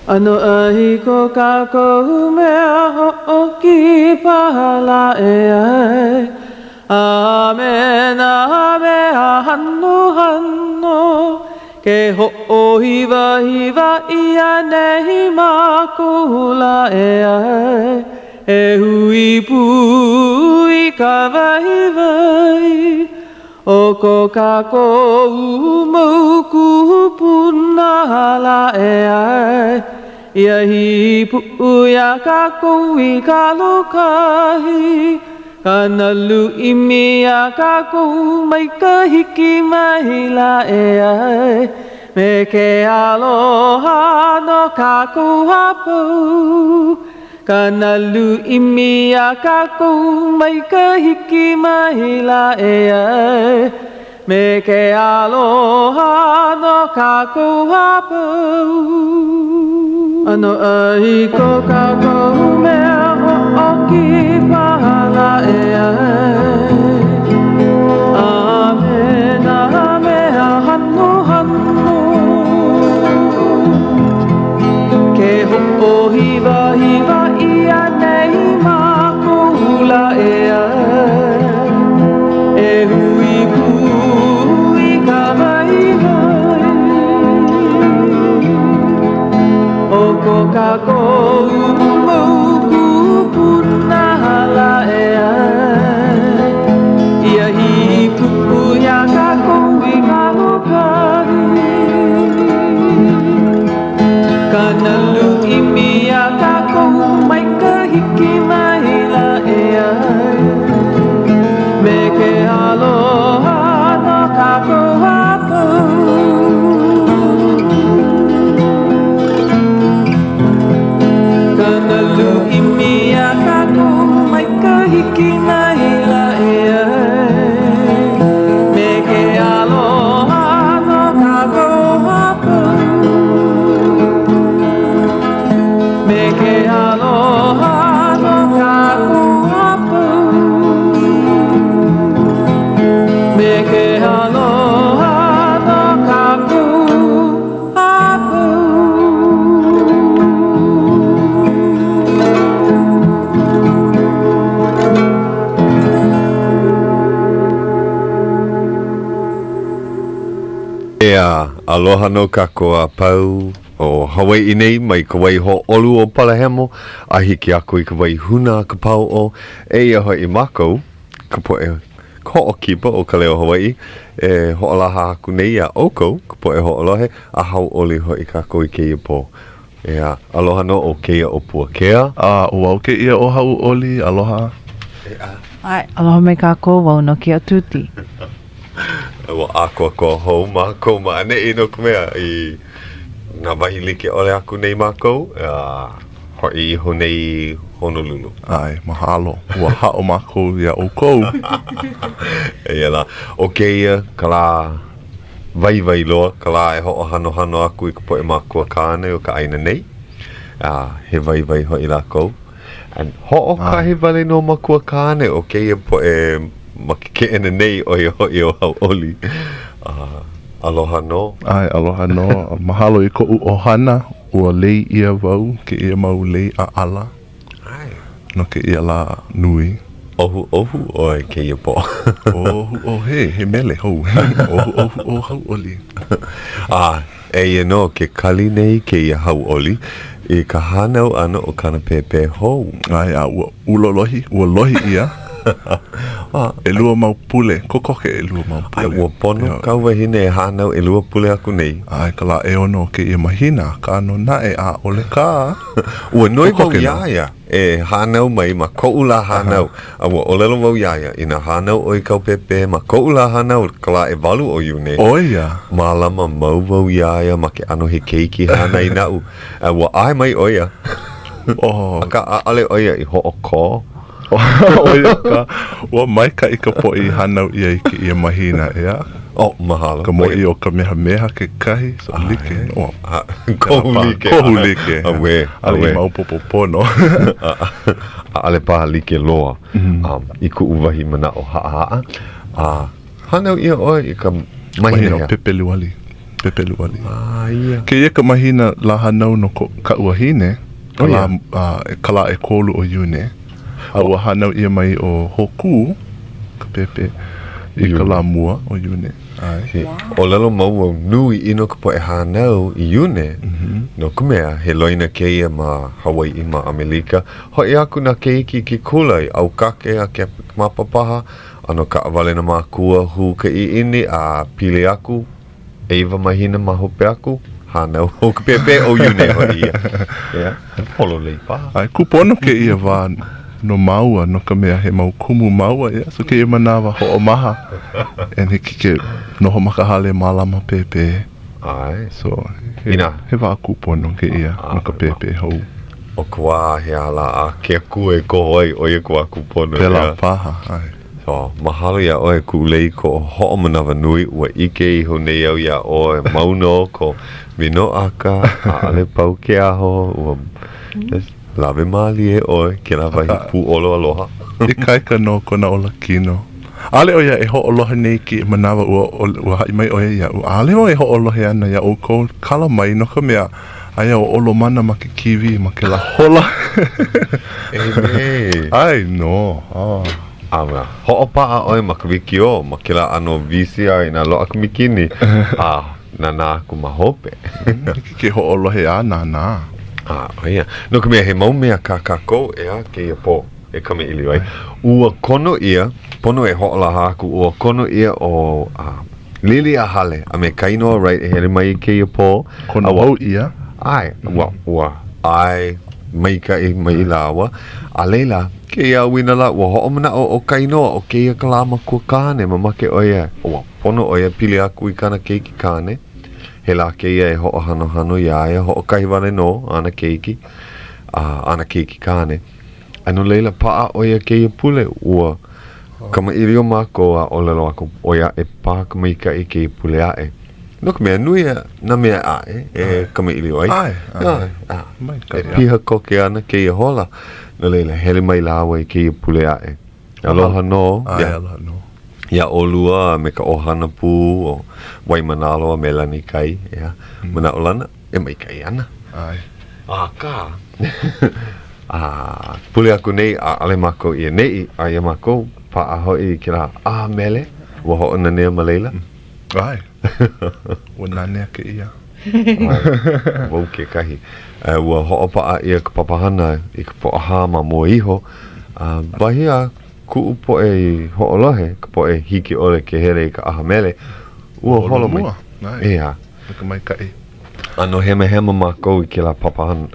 Ano ahi ko kako mea ho'oki pahala e ai. Amen, amen, hanno, hanno. Ke ho'ohiva, hiva, ia nehi makula e ai. E hui pui ka vai vai. O ko kako umauku punala e ai. Ia hi pu'uia kako I kalokahi. Kanalu imia kako mai ka hiki mahila e ai. Me ke aloha no kako hapau. Kanalu imia kako mai ka hiki mahila e ai. Me ke aloha no kako hapau. Ano ai ko kako mea ho'oki pahala e ai. Amen, amen, hanno, hanno. Ke ho'ohiva, hiva, ia nei makula e ai. E hui pui ka vai vai. O ko kako umauku punahala e ai. Ia hi pu'uia kako I kalokahi. Kanalu imia kako mai ka hiki mahila e ai. Me ke aloha no kako hapau. Kanalu imia kako mai ka hiki mahila e ai. Me ke aloha no kako hapau. Me ke aloha no kako hapau. Me ke aloha no kako hapau. Ea, aloha no kako a pau o Hawai'i nei mai ka wai ho olu o Palahemo a hiki ako I ka wai huna ka pau o e hoi I mako ka poe ho'okipa o Ka Leo Hawaiʻi e ho'olaha aku nei a oko ka poe ho'olohe a Hauʻoli hoi kako I keia po. Ea, aloha no o keia o Puakea. O au ke ia o Hauʻoli, aloha. Ai, aloha me kako wau no kia Tuti. Ua ako ko hou mako ma ane I no kumea I nga wahi like ole aku nei mako hoi I honei Honolulu. Ai, mahalo. Ua hao mako ia o kou. E la, o keia ka la vai loa, ka la e ho'o hano aku I ka poe makua kāne o ka aina nei. He vai hoi lako. And ho'o ka he vale no makua kāne o keia poe makike ene nei o I hoi o Hauʻoli. Aloha no. Ai, aloha no. Mahalo I ko'u ohana. Ua lei ia wau ke ia mau lei a ala. Ai. No ke ia la nui. Ohu o ke ia po. Ohu he mele hou. Ohu o Hauʻoli. E ia no ke kali nei ke ia Hauʻoli I ka hanau ana o kana pepe hou. Ai, ua lohi ia. E lua mau pule, kokoke e lua mau pule. Ai, ua pono kau wahine e hanau e lua pule aku nei. Ai, ka la e ono ke ia mahina, ka ano na e a ole ka. Ua noi mau iaia e hanau mai ma ko'u la hanau. Ua olelo mau iaia ina hanau o I kau pepe ma ko'u la hanau ka la e walu o iu nei. Oia. Malama mau wau iaia ma ke ano he keiki hana I nau. Ua ai mai oia. Aka ale oia I ho'o ko. Oia ka, ua mai ka I ka po'i hanau ia I ke ia mahina ea. Mahalo. Ka mo'i o ka meha ke kahi, so like. Kohu like. Kohu like. Awe. Ale mau popopono. Ale paha like loa. I ku uwahi mana o haa. Hanau ia oi I ka mahina o pepe liwali. pepe luali. Ia. Ke ia ka mahina la hanau no ka uahine, kala e kolu o iune. A ua hanau ia mai o hoku, ka pepe, I ka la mua o iune. O lalo mau nui ino ka poe hanau I iune, no ka mea he loina keia ma Hawai'i ma Amerika. Hoi aku na keiki ki kulai, au kake a ke mapapaha, ano ka awale na mākua hu ka I ini a pile aku, eiva mahina ma hope aku, hanau ho ka pepe o iune hoi ia. Polo lei paha. Ai, kupono ke ia wā no maua, no ka mea he mau kumu maua ia. So ke ia manawa ho o maha. And he kike noho makahale malama pepe. Ai. So, Ina. he wā kupono ke ia, no ka pepe hou. O kua he ala a ke kue ko oi o ia kua kupono. Pela paha, ai. So, mahalo ia oe kulei ko ho'o manawa nui ua ike I ho nei au ia oe mauno ko mino aka a ale pau ke aho ua lawe mali e oe ke la wahi pu olo aloha. I kaika no kona ola kino. Ale o ia e ho oloha nei ki manawa ua hai mai o ia. Ale o e ho olohe ana ia o ko kala mai no ka mea. Aia o olo mana ma ke kiwi ma ke la hola. Ai no. Awa, ho'o pa'a oe makawiki o, makila ano VCR ina loa ka mikini. Nana aku mahope. Ke ho olohe ana na. Ia. No ka mea he mau mea ka kako ea ke ia po e kame ili wai. Ua kono ia, pono e ho'olaha aku, ua kono ia o lili a hale, a me kainoa right e hele mai ke ia po. Kono au ia. Ai, ua, ai, mai ka I mai lawa. A leila, ke ia wina la, ua ho'o mana o kainoa o ke ia kalama kua kane, mamake oia. Ua, pono oia pili aku I kana keiki kane. He la ke ia e ho'o hano ia e ho'o kahiwane no, ana keiki. Ana keiki kane. Ano leila pa'a oia ke ia pule, ua kama irio mako a o lelo ako oia e pā kama ika I ke ia pule ae. No ka mea nui na mea ae, e kama irio ai. E piha koke ana ke ia hola. No leila, hele mai lawa I ke ia pule ae. Aloha no. Aloha no. Ia olua me ka ohana pū o Waimanalo a Melanie kai. Ia, mana o lana, e mai kai ana. Ai. Ka. Pule aku nei, ale mako ia nei, a ia mako, pa a hoi ki la, mele, wa ho na nea maleila. Ai. Wa nanea ke ia. Wau ke kahi. Ua ho pa a ia ka papahana I ka po aha ma mo iho. Wahia ku po e ho olohe, ka po e hiki ole ke here I ka aha mele. Ua holo mai. Ia. Ka mai kai. Ano hema mako I ke la papahana,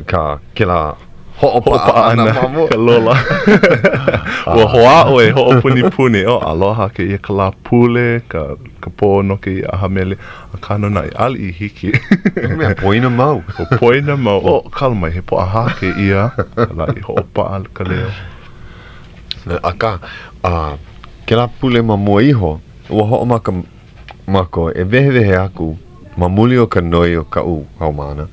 ke la ho'opa'a ana mamu. Ka lola. Ua hoa oe ho'o puni. O aloha ke ia ka la pule, ka pono ke ia aha mele. A kano na I ali I hiki. Mea poina mau. O poina mau. O kalmai he po aha ke ia. Ka la I ho'opa'a ka leo. Aka, ke la pule ma mua iho, ua ho'o mako e vehevehe aku, mamuli o ka noi o ka u haumana,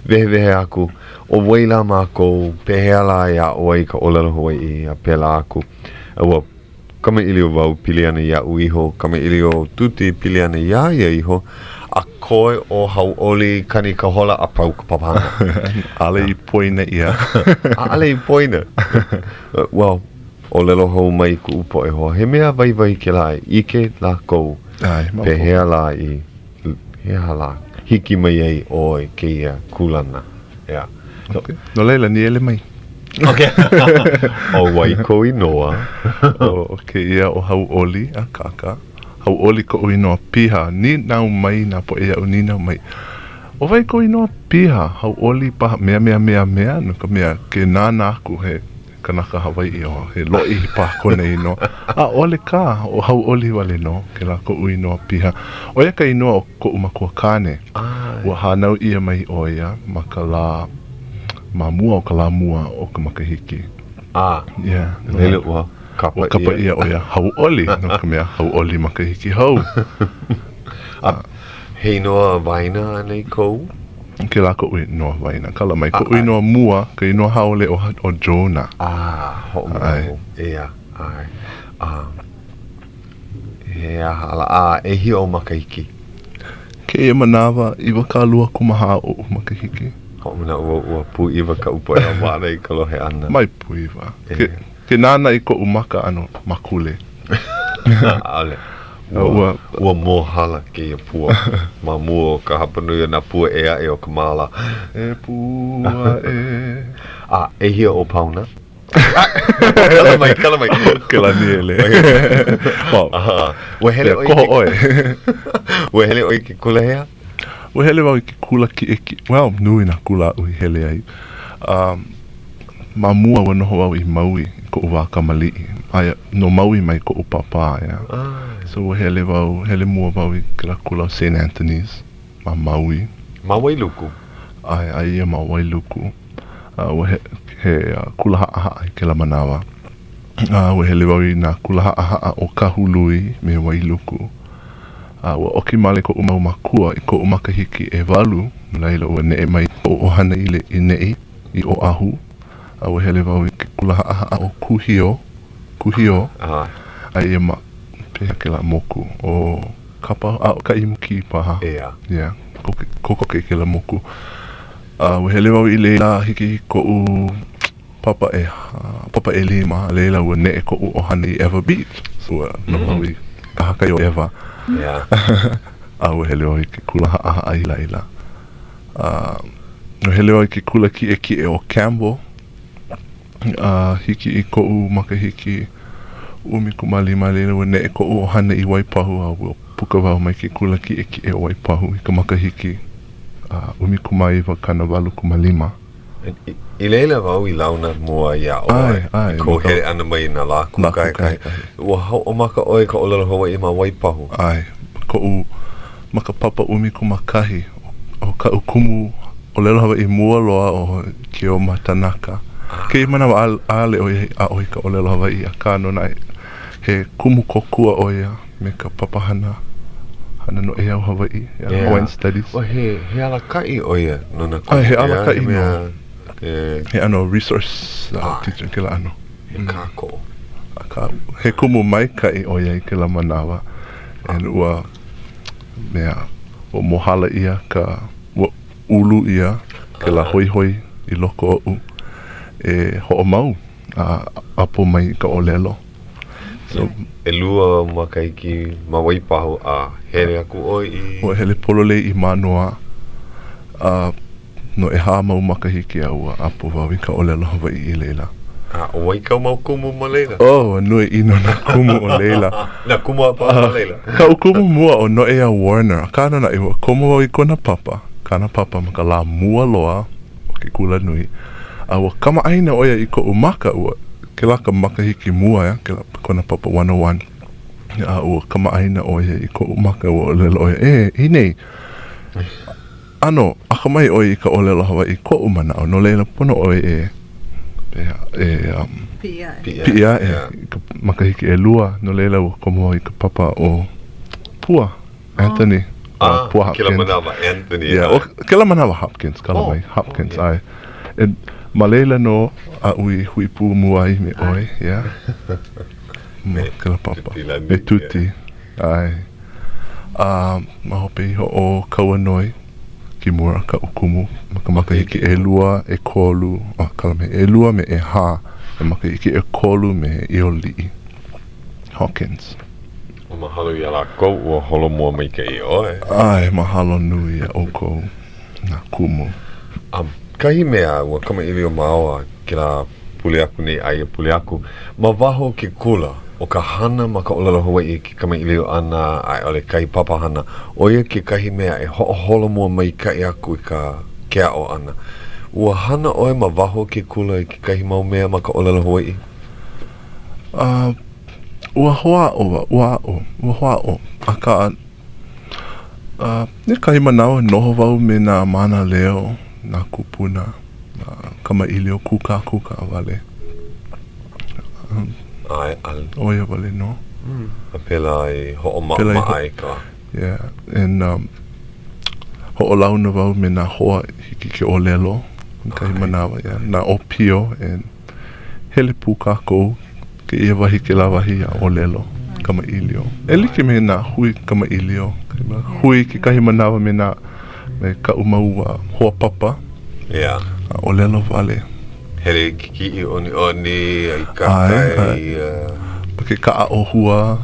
vehevehe aku, o waila mako, pehea la ia oi ka olelo Hawai'i a pela aku. Ua, kama ili o wau pili ana ia u iho, kama ili o tuti pili ana ia iho, a koe o Hauʻoli kani ka hola a pau ka papana. Ale I poina ia. Ale I poina. Well, o lelo hou mai ku upo e hoa. He mea vai ke la ike la kou. Pehea la I hea la hiki mai ei oi ke ia kulana. Yeah. No leila ni ele mai. Okay. O waiko I noa. O ke ia o Hauʻoli Akaka. Hauʻoli ko inoa piha. Ni nau mai na po ia o ni nau mai. O vai ko inoa piha. Hauʻoli paha mea. No ka mea ke nana aku he kanaka Hawai'i o he loi pa kone ino. Ole ka o Hauʻoli wale no ke la ko inoa piha. O ia ka inoa o ko umakua kane. Ua hanau ia mai o ia ma ka la mamua o ka la mua o ka makahiki. Yeah. Lele ua kapa ia o ia Hauʻoli. No ka mea Hauʻoli makahiki hau. Hei noa vaina nei kou? Ke la ko inoa vaina. Kala mai ko inoa mua, ka inoa haole o Jonah. Ho'o mau. Ia. Ai. Hea hala. E hi o makahiki. Ke ia manawa iwa ka lua kumaha o makahiki. Ho'omina ua pu iwa ka upo ea wāra I ka lohe ana. Mai pu iwa. Ke nāna I ko umaka ano makule. Ale. Ua mohala ke ia pua. Ma mua ka hapanui na pua ea e o ka mala. E pua e. E hia o pauna. Kala mai. Ke la niele. Ua hele oi. Koho oe. Ua hele oi ke kula hea? Ua hele wau I ke kula ki eki. Well, nui na kula ui hele ai. Ma mua ua noho wau I Maui ko uwa ka mali'i. Ai no Maui mai ko upapa ya. So ua hele mua wau I ke la kula o St. Anthony's. Ma Maui. Ma Wailuku. Ai ia ma Wailuku. Ua he kula ha'a I ke la manawa. Ua hele wau I nā kula ha'a o Kahului me Wailuku. Ua oki male ko umau makua I ko umakahiki e walu. Laila ua ne'e mai o ohana I le I ne'i I o ahu. Ua hele wau I ke kula ha'a o Kuhio. Ai ia ma pēha ke la moku o kapa o ka imuki paha. Yeah. Koko ke la moku. Ua hele wau I leila hiki ko u papa e lima leila ua ne'e ko u ohana I Eva Beach. Ua no wau I kahaka I o Eva. Yeah. Ua hele wau I ke kula ha'a I laila. Ua hele wau I ke kula ki e o Campbell. Hiki I ko u makahiki umi kumalima leila ua ne'e ko u ohana I Waipahu ua puka wau mai ke kula ki e o Waipahu I ka makahiki umi kumaiwa kana walu kumalima. I leila wau I launa mua ia oe. I ko hele ana mai na laku kai. Ua hau o maka oe ka olelo Hawai'i ma Waipahu. Ai, ko u maka papa umi kumakahi o ka ukumu olelo Hawai'i mua loa o ke o Matanaka. Ke manawa ale oe a oe ka olelo Hawai'i a kano nai he kumu kokua oe me ka papa hana no e au Hawai'i Hawaiian Studies. He alakai oe no na kumu. He alakai no. He ano resource teacher ke la ano. He kako. He kumu mai kai oe ke la manawa. And ua mea o mohala ia ka ulu ia ke la hoi I loko o e ho'omau apo mai ka olelo. So e lua makaiki ma Waipahu hele aku oi o hele polole I manoa no e ha mau makahiki au apo wau I ka olelo Hawai'i I leila. O waikau mau kumu ma leila? Nui ino na kumu o leila. Na kumu apa ma leila? Ka ukumu mua o no ea Warner. Kana na iwa komo wau I kona papa. Kana papa maka la mua loa o ke kula nui. Ua kama aina oia I ko umaka ua ke la ka makahiki mua ya ke la kona papa 101. Ua kama aina oia I ko umaka ua olelo oia inei ano akamai oia I ka olelo Hawai'i ko umana o no leila pono oia Pia ka makahiki e lua no leila ua komo I ka papa o Pua Anthony Pua Hopkins. Ke la manawa Anthony. Ke la manawa Hopkins kala mai Hopkins ai. Ma leila no ui hui pu muai me oi, me kala papa. Me tuti. Ai. Ma hope Iho o Kauanoi ki mura ka ukumu. Maka makahiki e lua, e kolu. Kala me e lua me e ha. E makahiki e kolu me e Ioli'i. Hawkins. O mahalo I ala kou ua holo mua mai ke I oe. Ai, mahalo nui e o kou na kumu. Kahi mea ua kama iwi o maoa ki la pule aku nei aia pule aku. Ma waho ke kula o ka hana ma ka olelo Hawai'i ki kama iwi o ana ai ole kai papa hana. Oia ke kahi mea e holo mua mai kai aku I ka kea o ana. Ua hana oe ma waho ke kula I ki kahi mau mea ma ka olelo Hawai'i? Ua hoa o. Aka ne kahi manawa noho wau me na mana leo. Na kupuna kama ilio kuka wale oia wale no Pela I ho'oma ai ka and ho'olauna wau me na hoa hiki ke olelo kai manawa na opio and hele pukako ke ia wahi ke la wahi a olelo kama ilio e like me na hui kama ilio Hui ki kahi manawa me ka umau hoa papa. Yeah. O lelo vale. Hele ki oni ai kakai. Ke ka o hua.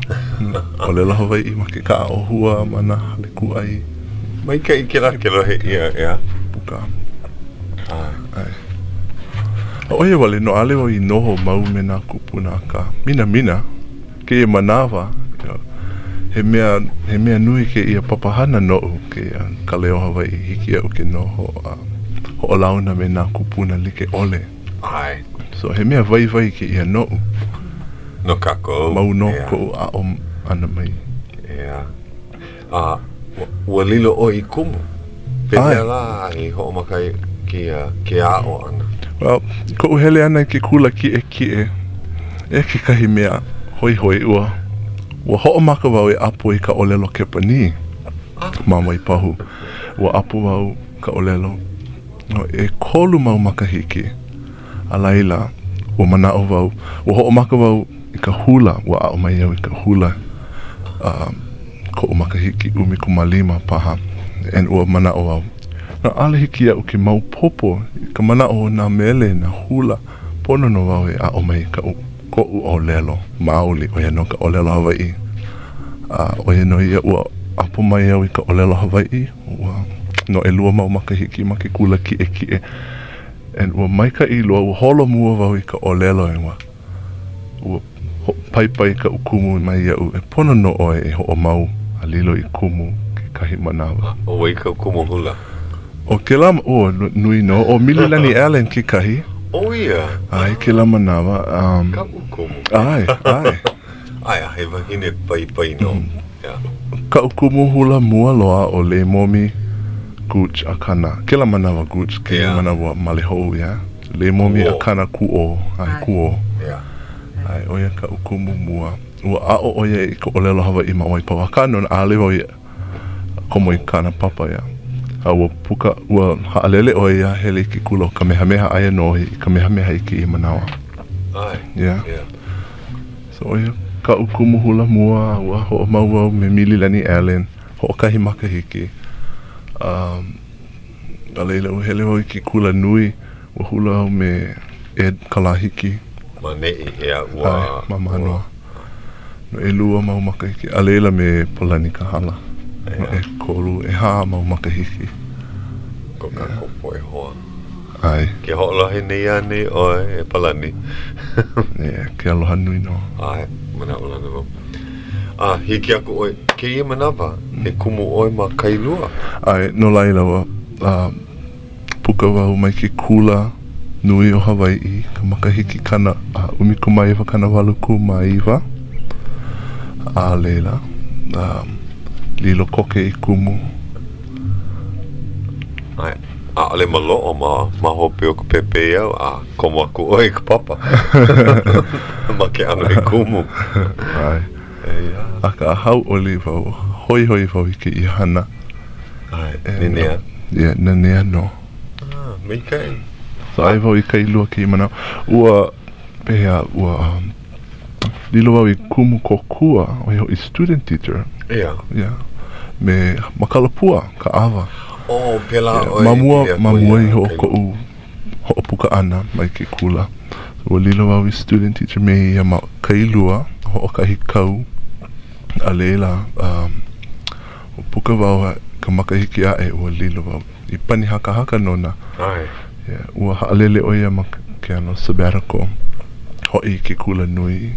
O lelo Hawai'i ma ke ka o hua mana le kuai. Mai ka i kela he ia. Puka. Ai. Oia wale no ale o I noho mau me nā kupuna ka. Mina. Ke manawa. He mea nui ke ia papahana no'u ke Ka Leo Hawaiʻi hiki au ke noho ho launa me nā kupuna like ole. Ai. So he mea vai ke ia no'u. No kako. Mau no ko a ana mai. Yeah. Ua lilo o I kumu. Penia la I ho makai ke a o ana. Well, ko uhele ana ke kula ki e ke kahi mea hoi ua. Ua ho'o maka wau e apu I ka olelo kepani. Mama I pahu. Ua apu wau ka olelo. No, e kolu mau makahiki. A laila, ua manao wau. Ua ho'o maka wau I ka hula. Ua ao mai au I ka hula. Ko o makahiki umi kumalima paha. En ua manao wau. Na ale hiki au ki mau popo. Ka manao na mele na hula. Pono no wau e ao mai ka ko u olelo maoli o no ka olelo Hawai'i o no ia ua apu mai au I ka olelo Hawai'i ua no e lua mau makahiki ma ke kula ki e en ua mai ka I lua ua holo mua wau I ka olelo ua pai ka ukumu mai au e pono no oe e ho mau a lilo I kumu ke kahi manawa o wai ka ukumu hula o ke lama nui no o Mililani Allen ki kahi oh ia ai ke la manawa ka ukumu ai ai he wahine pai no ka ukumu hula mua loa o le momi Gooch akana ke la manawa Gooch ke manawa maleho le momi akana kuo ai oia ka ukumu mua ua ao oia I ka olelo Hawai'i ma wai pawakano na ale wai komo I kana papa ua puka ua haalele oia hele ki kulo kamehameha aia no I kamehameha I ki manawa so oia ka ukumu hula mua ua ho mau au me Mililani Allen ho kahi makahiki a leila ua hele wau I ki kula nui ua hula au me Ed Kalahiki ma nei ua mamanoa no e lua mau makahiki a leila me Polani Kahala no e kolu e haa mau makahiki ko ka kopo e hoa ai ke ho'olahi nei ane o e palani ke aloha nui no ai mana olana no hiki aku oi ke ia manawa e kumu oi ma kailua ai no laila wa puka wau mai ke kula nui o Hawai'i ka makahiki kana umi kumaiwa kana walu kumaiwa a leila lilo koke I kumu ai ale malo ma hope o ka pepe au komo aku oi ka papa ma ke ano I kumu ai aka Hauʻoli wau hoi wau I ke I hana ai ninea nanea no mei kai so ai wau I kailua ki mana ua pea ua lilo wau I kumu kokua o I student teacher me makalapua ka awa pela mamua I ho ho puka ana mai ke kula so lilo wau I student teacher me ia ma kailua ho kahi kau a leila puka wau ka makahiki a ua lilo wau I pani haka nona ua haalele oia ma ke ano sabbatical hoi ke kula nui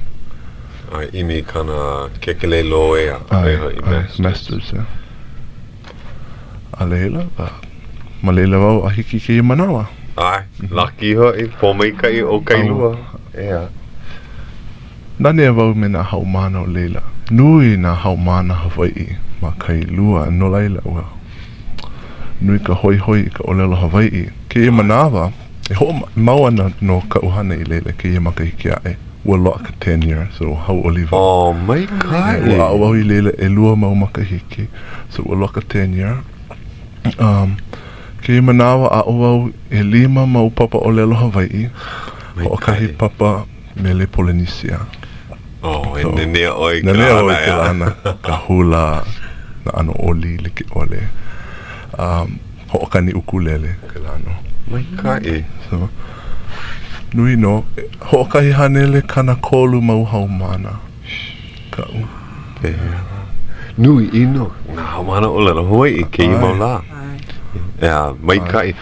ai imi kana kekele loe masters a leila ma leila wau a hiki ke manawa ai laki hoi po mai kai o kailua nane wau me na haumana o leila nui na haumana Hawai'i ma kailua no laila ua nui ka hoi ka olelo Hawai'i ke manawa e ho mau ana no ka uhana I leila ke makahiki a ua loa ka tenure so Hauʻoli oh mai kai ua au I leila e lua mau makahiki so ua loa ka tenure ke manawa a wau e 5 mau papa olelo Hawai'i o kahi papa me le Polynesia oh so, nenea oi ke lana ka hula na ano oli like ole. Ho'okani ukulele kala no. Mai kai. So nui no ho'okahi hanele kana kolu mau haumana. Ka'u. Nui ino na haumana o lana Hawai'i ke i maula. Ya, mai kai.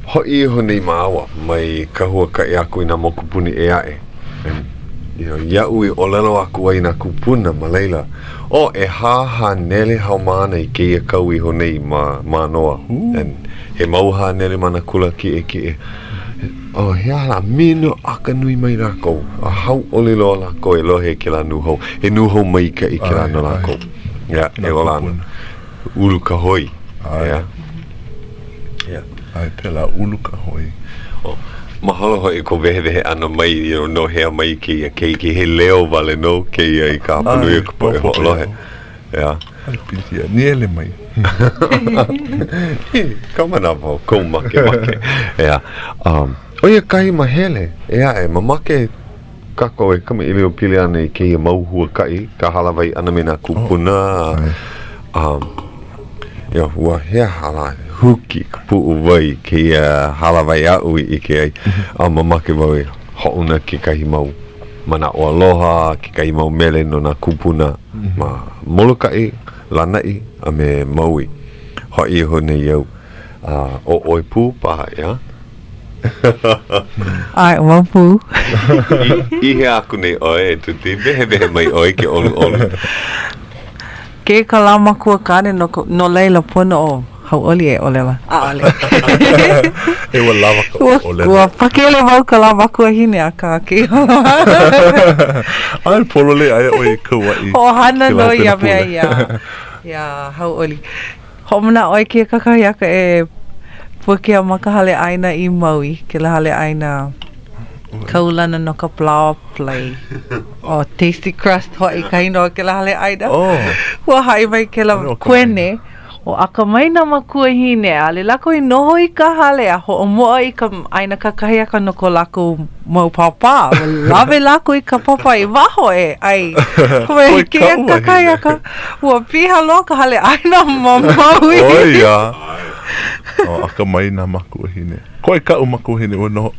Ho'i ho nei maawa mai kahua kai aku i na mokupuni e ae. Iau i olelo aku ai na kupuna ma leila. O e ha nele haumana i keia kau i ho nei ma noa. He mau ha nele mana kula ki e. O he ala mino aka nui mai rako. A Hauʻoli loa lako e lohe ke la nuhou. E nuhou mai ka i ke la no lako. Ya, e olana. Ulu ka hoi. Ya. Ai pela ulu ka hoi. Mahalo hoi ko vehe ano mai no hea mai ki he leo vale no ke i ka panu i ko e ho lohe. Ya. Ai pisia niele mai. Kamana po ko make. Ya. Oia kai mahele. Ya e mamake kako e kama ilio pili ana i ke i mauhua kai ka halawai ana me na kupuna. Ya hua hea hala huki ka pu'u wai ke halawai au i ke ai. A mamake wau e ho'una ke kahi mau mana o aloha, ke kahi mau mele no na kupuna. Ma molokai, lanai, a me maui. Hoi ho nei iau. O oi pū paha, ya? Ai, wapu. I he aku nei oe, tuti, behe mai oe ke olu. Ke ka la makua kane no leila pono o Hauʻoli e olela. Ole. E wa lava ka olela. Ua pakele wau ka la makua hine a ka ke. Ai polole ai o i Kauai. Ho hana no ia mea ia Hauʻoli. Ho mana oi ke kakahi aka e Puakea makahale aina i Maui. Ke la hale aina kaulana no ka flower play. O tasty crust hoi kaino ke la hale aina. Ua hai mai ke la kuene. O aka mai na makua hine a le lako i noho i ka hale a ho o moa i ka aina kakahi aka no ko lako mau papa. Lave lako i ka papa i waho e ai. Koe ke kakahi aka. Ua piha lo ka hale aina ma Maui. Oia. O aka mai na makua hine. Koe ka makua hine o no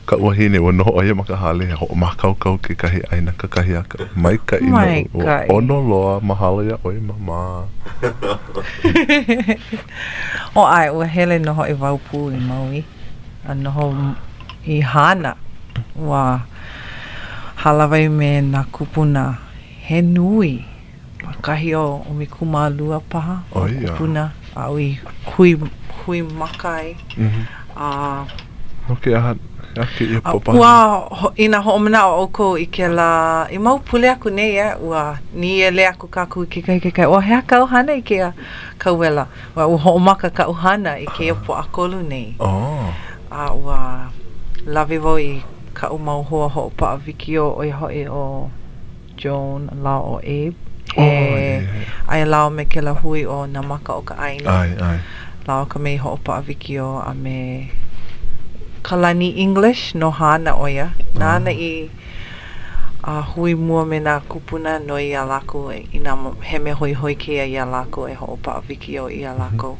ka ua hine o noho ai maka hale ho makau ke kahi aina kakahi aka. Mai ka ino. Ono loa mahalo ia oi mama. O ai ua hele noho i waupu i Maui. A noho i hana. Ua halawai me na kupuna he nui. Kahi o umikumalua paha. O kupuna. A ui hui makai. Ok, ake ia popa. Ua ina ho'omana o oko i ke la i mau pule aku nei ua ni e le aku kaku i ke kai. O hea kau hana i ke kauela. Ua ho'omaka kau hana i ke po akolu nei. A ua lawe wau i kau mau hoa ho'opa a vikio o i hoi o Joan, lao o Abe. Ai lao me ke la hui o na maka o ka aina. Lao ka mei ho'opa a vikio a me kalani English no hana oia. Nana i hui mua me na kupuna no i a lako i na heme hoi ke i a lako e ho'opa a vikio i a lako.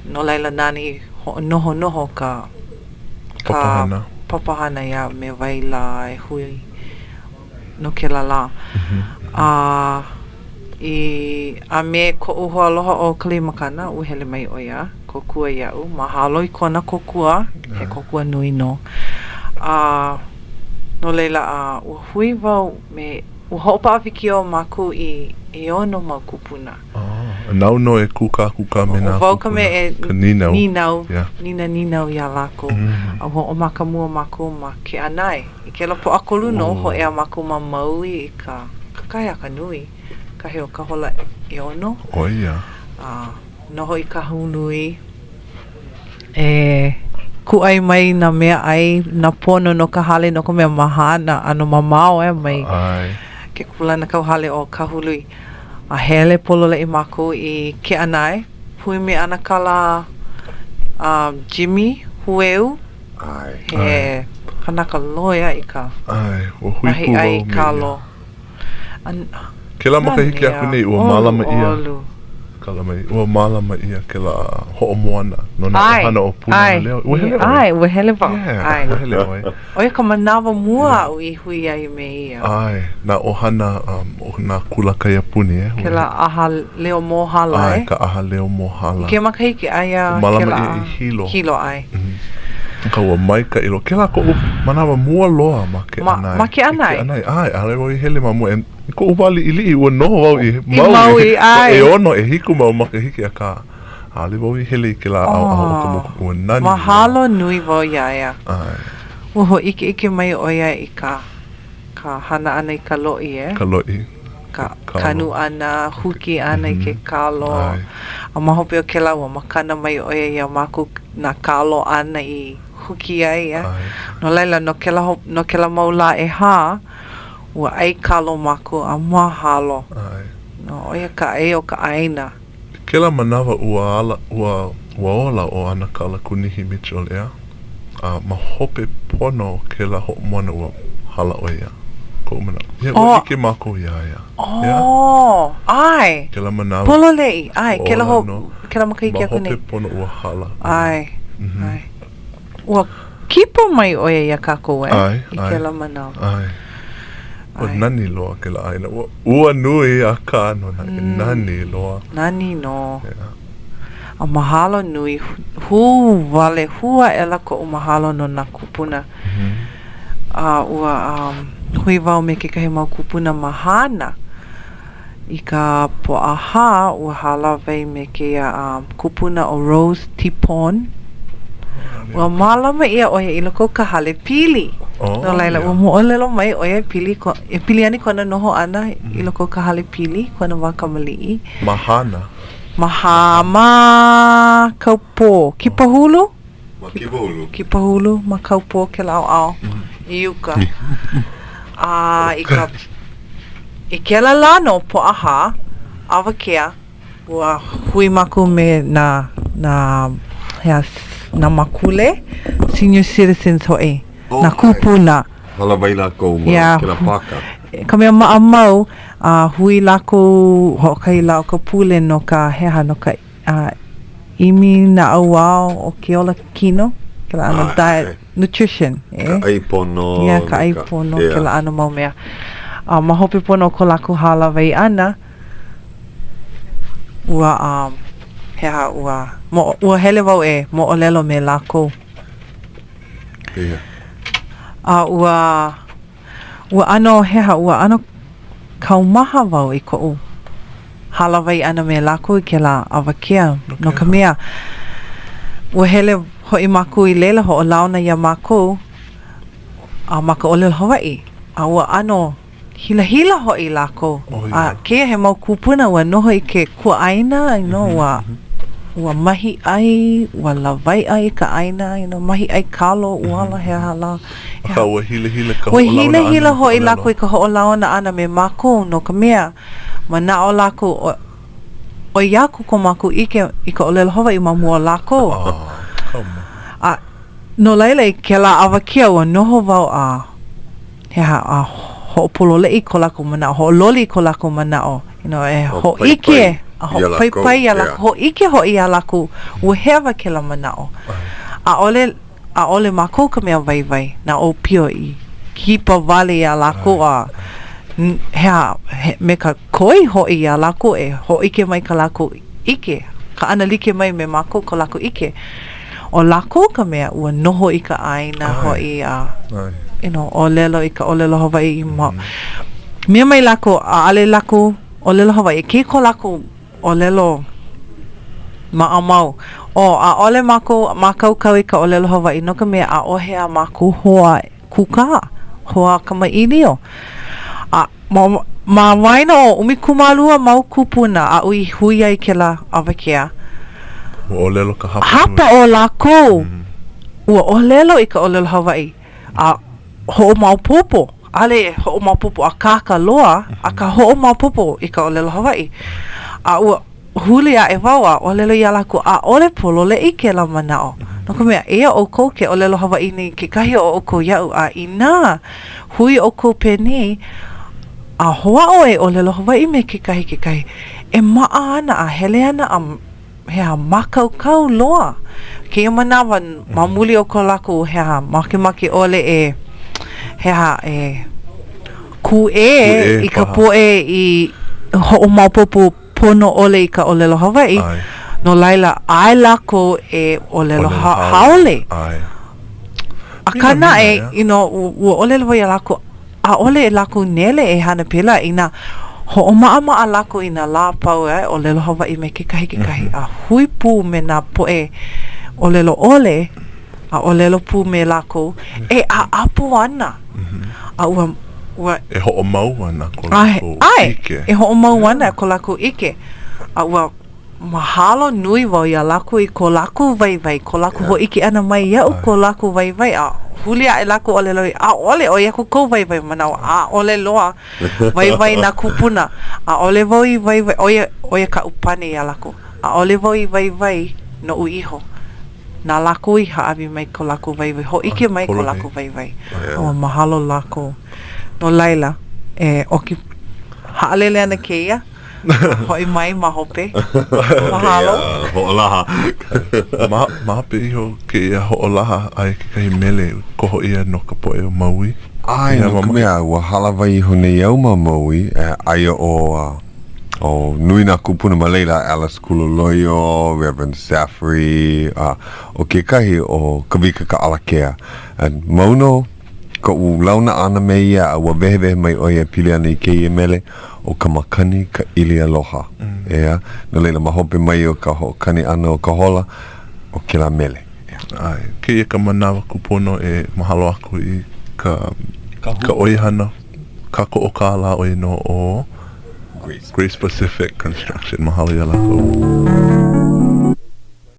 No laila nani noho ka papahana ia me waila e hui no ke la. A me ko uho aloha o Kalimakana u hele mai oia kokua iau mahalo i kona kokua he kokua nui no no leila u hui wau me u hopa avikio maku i ono mau kupuna nau no e kuka me na wau ka me e ninau ia lako au ho o makamua maku ma ke anai i ke lapo akolu no ho ea maku ma maui i ka kakaya ka nui kahe o ka hola e ono. Oia. Noho i ka hunui. Kuai mai na mea ai, na pono no ka hale no ka mea mahana, ano mamao mai. Ke kulana kau hale o ka hului. A hele polole i mako i ke anai. Hui me ana kala Jimmy hueu. He kanaka loia i ka. Mahi ai ka lo. Ke la makahiki aku nei ua malama ia. kala mai. Ua mālama ia ke la ho'omoana. No na ohana o puna na leo. Ua hele oi. Ai, ua hele wau. Ai, ua hele oi. Oia ka manawa mua au I hui ai me ia. Ai, na ohana, na kulaka ia puni Ke la aha leo mohala Ai, ka aha leo mohala. Ke makahiki aia ke Malama la I hilo. Hilo ai. Ka ua mai ka ilo. Ke la ko manawa mua loa ma ke anai. Ma ke anai. Ai, ale oi hele ma mua. Ko uwali ili ua noho wau I Maui, ai. E ono e hiku mau makahiki a ka. Ale wau I hele I ke la au ka moku ua nani. Mahalo nui wau iaia. Ai. Ua ho ike mai oia I ka hana ana I ka lo'i Ka lo'i. Ka kanu ana, huki ana I ke kalo. Ai. A mahope o ke la ua makana mai oia ia maku na kalo ana I huki ai Ai. No laila no ke la maula e ha ua ai kalo maku a mahalo. Ai. No oia ka o ka aina. Ke la manawa ua ola o ana kala kunihi Mitchell ea. Ma hope pono ke la ho'omona ua hala o ia. Ko umana. Ia ua ike mako ia ia. Oh, ai. Ke la manawa. Polo lei, ai. Ke la makahiki aku Ma nei. hope pono ua hala. Ai, ai. Ua kipo mai oia ia kako Ai, I ke la manawa. Ai. Ua nani loa ke la aina. Ua nui a ka no na e nani loa. Nani no. Yeah. A mahalo nui. Wale hua ela ko o mahalo no na kupuna. Ua hui wau me ke kahi mau kupuna mahana. I ka po'aha ua hala wei me ke kupuna o Rose Tipon. Ua malama ia oia I loko ka hale pili. No laila ua mo'olelo mai oia pili ani kona noho ana I loko ka hale pili kona wakamali'i. Mahana. Mahama kaupō. Kipahulu? Ma kipahulu. Kipahulu ma kaupō ke la au. Iuka. I ke la lano po'aha awakea ua hui maku me na makule senior citizens ho'i. Na kupuna. Hala vai lako ma ke la paka. Ka mea maamau hui lako ho'okai lau ka pule no ka heha no ka imi na awao o ke ola kino. Ke la ano diet, nutrition. Ka aipono. Ia, ka aipono ke la ano mau mea. Ma hope pono ko lako hala wei ana. Ua heha ua hele wau mo olelo me lako. Ia. Ua ano heha ua ano kaumaha wau I ko'u hala wai ana me lako I ke la awakea. No ka mea ua hele ho'i maku I leila ho o launa ia maku maka olelo Hawai'i. Ua ano hila ho'i lako. Kea he mau kupuna ua noho I ke kua aina ua mahi ai, ua lawai ai ka aina, mahi ai kalo, uala he hala. Ka ua hila ka ua hila ho'i lako I ka ho'olauna ana me mako no ka mea mana'o lako o iaku ko mako ike I ka olelo Hawai'i ma mua lako. No laila I ke la awakea ua noho wau heha ho'opolo le'i ko lako mana'o, ho'ololi ko lako mana'o. Ho'ike. Pai a lako, ho'ike ho'i a lako, ua hewa ke la mana'o. A ole mako ka mea vai na o pio I kipa wale a lako me ka koi ho'i a lako ho'ike mai ka lako ike. Ka ana like mai me mako ka lako ike. O lako ka mea ua noho I ka aina ho'i olelo I ka olelo Hawai'i mea mai lako ale lako olelo Hawai'i ke ko lako olelo maamau ole mako makaukau I ka olelo Hawai'i no ka mea ohe a mako hoa kuka hoa kamailio ma waina o umikumalua mau kupuna ui hui ai ke la awakea olelo ka hapa o lako ua olelo I ka olelo Hawai'i ho'o maupopo ale ho'o maupopo a kaka loa a ka ho'o maupopo I ka olelo Hawai'i ua huli a wawa olelo ia lako ole polo le'i ke la mana'o no ka mea ea o kou ke olelo Hawai'i ni ke kahi o kou ia'u ina hui o kou peni a hoa o e olelo Hawai'i me kekahi e maa ana a hele ana a hea makaukau loa ke manawa mamuli o ko laku hea makemake ole e hea ku i ka poe i ho'o maupopu pono ole i ka olelo Hawai'i no laila ai lako e olelo haole a kana ua olelo ia lako a ole e lako nele e hana pila ina ho'o maa lako ina la pau olelo Hawai'i me kekahi a hui pu me na poe olelo ole a olelo pu me lako e a apu ana a ua e ho'o mau ana ko lako ike e ho'o mau ana ko lako ike a ua mahalo nui wau ia lako i ko lako vai ko lako ho iki ana mai iau ko lako vai a hulia e lako ole loi a ole o ia ko vai manau a ole loa vai na kupuna a ole vai o ia ka upane ia lako a ole vai no uiho na lako i haawi mai ko lako vai ho iki mai ko lako vai o mahalo lako no laila oki haalele ana keia hoi mai mahope mahalo ho'olaha mahope iho ke ia ho'olaha ai ke kai mele koho ia no ka poe o maui ai no ka mea ua halawai iho nei au ma maui aia o nui na kupuna ma leila Alice Kuloloyo, Reverend Safri o ke kahi o kawika ka alakea mauno ka u launa ana me ia a ua vehe mai o ia pili ana i ke ia mele o ka makani ka ili aloha ea no leila mahope mai o ka kani ana o ka hola o ke la mele ai ke ia ka manawa kupono e mahalo aku i ka oihana ka ko o ka la oino o Grace Pacific Construction mahalo ia lako